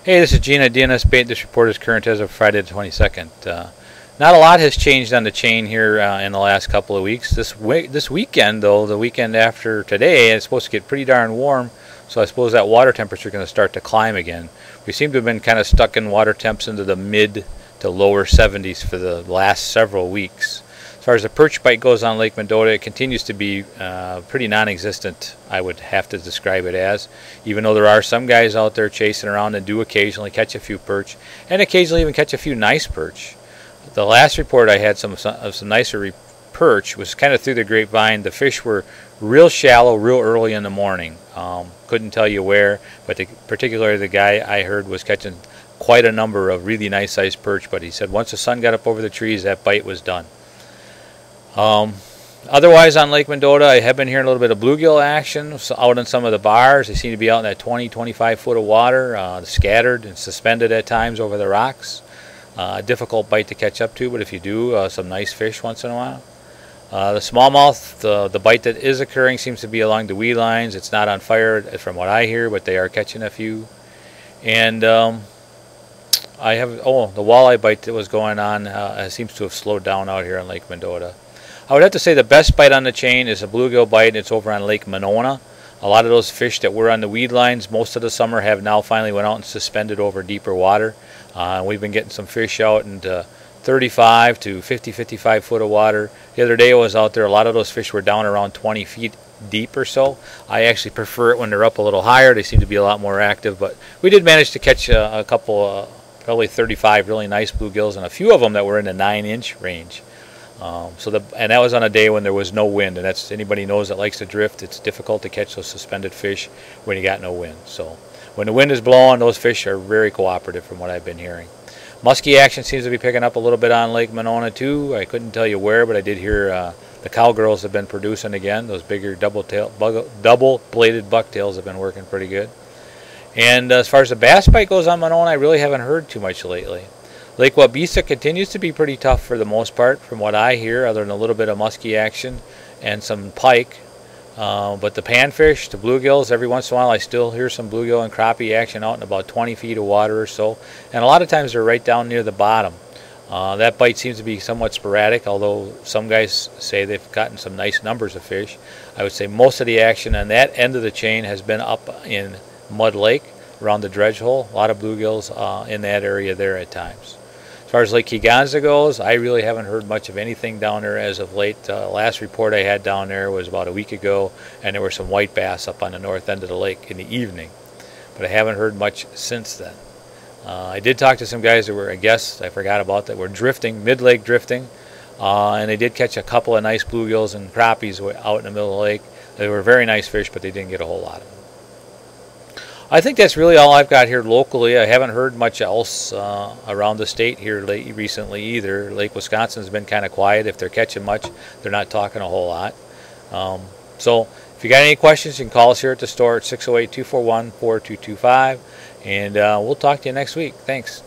Hey, this is Gina, DNS Bait. This report is current as of Friday the 22nd. Not a lot has changed on the chain here in the last couple of weeks. This weekend, though, the weekend after today, it's supposed to get pretty darn warm, so I suppose that water temperature is going to start to climb again. We seem to have been kind of stuck in water temps into the mid to lower 70s for the last several weeks. As far as the perch bite goes on Lake Mendota, it continues to be pretty non-existent, I would have to describe it as, even though there are some guys out there chasing around and do occasionally catch a few perch, and occasionally even catch a few nice perch. The last report I had some nicer perch was kind of through the grapevine. The fish were real shallow, real early in the morning. Couldn't tell you where, but particularly the guy I heard was catching quite a number of really nice sized perch, but he said once the sun got up over the trees, that bite was done. Otherwise on Lake Mendota, I have been hearing a little bit of bluegill action out in some of the bars. They seem to be out in that 20-25 foot of water, scattered and suspended at times over the rocks. Difficult bite to catch up to, but if you do, some nice fish once in a while. The smallmouth, the bite that is occurring seems to be along the weed lines. It's not on fire from what I hear, but they are catching a few. And I have, the walleye bite that was going on seems to have slowed down out here on Lake Mendota. I would have to say the best bite on the chain is a bluegill bite, and it's over on Lake Monona. A lot of those fish that were on the weed lines most of the summer have now finally went out and suspended over deeper water. We've been getting some fish out into 35 to 50, 55 foot of water. The other day I was out there, a lot of those fish were down around 20 feet deep or so. I actually prefer it when they're up a little higher. They seem to be a lot more active, but we did manage to catch a couple, probably 35 really nice bluegills, and a few of them that were in the 9-inch range. And that was on a day when there was no wind, and that's anybody knows that likes to drift. It's difficult to catch those suspended fish when you got no wind. So when the wind is blowing, those fish are very cooperative from what I've been hearing. Muskie action seems to be picking up a little bit on Lake Monona too. I couldn't tell you where, but I did hear the cowgirls have been producing again. Those bigger double-bladed bucktails have been working pretty good. And as far as the bass bite goes on Monona, I really haven't heard too much lately. Lake Waubesa continues to be pretty tough for the most part, from what I hear, other than a little bit of muskie action and some pike. But the panfish, the bluegills, every once in a while I still hear some bluegill and crappie action out in about 20 feet of water or so. And a lot of times they're right down near the bottom. That bite seems to be somewhat sporadic, although some guys say they've gotten some nice numbers of fish. I would say most of the action on that end of the chain has been up in Mud Lake, around the dredge hole. A lot of bluegills in that area there at times. As far as Lake Kegonsa goes, I really haven't heard much of anything down there as of late. Last report I had down there was about a week ago, and there were some white bass up on the north end of the lake in the evening. But I haven't heard much since then. I did talk to some guys that were, I guess, I forgot about that, were drifting, mid-lake drifting, and they did catch a couple of nice bluegills and crappies out in the middle of the lake. They were very nice fish, but they didn't get a whole lot of them. I think that's really all I've got here locally. I haven't heard much else around the state here recently either. Lake Wisconsin's been kind of quiet. If they're catching much, they're not talking a whole lot. So if you got any questions, you can call us here at the store at 608-241-4225, and we'll talk to you next week. Thanks.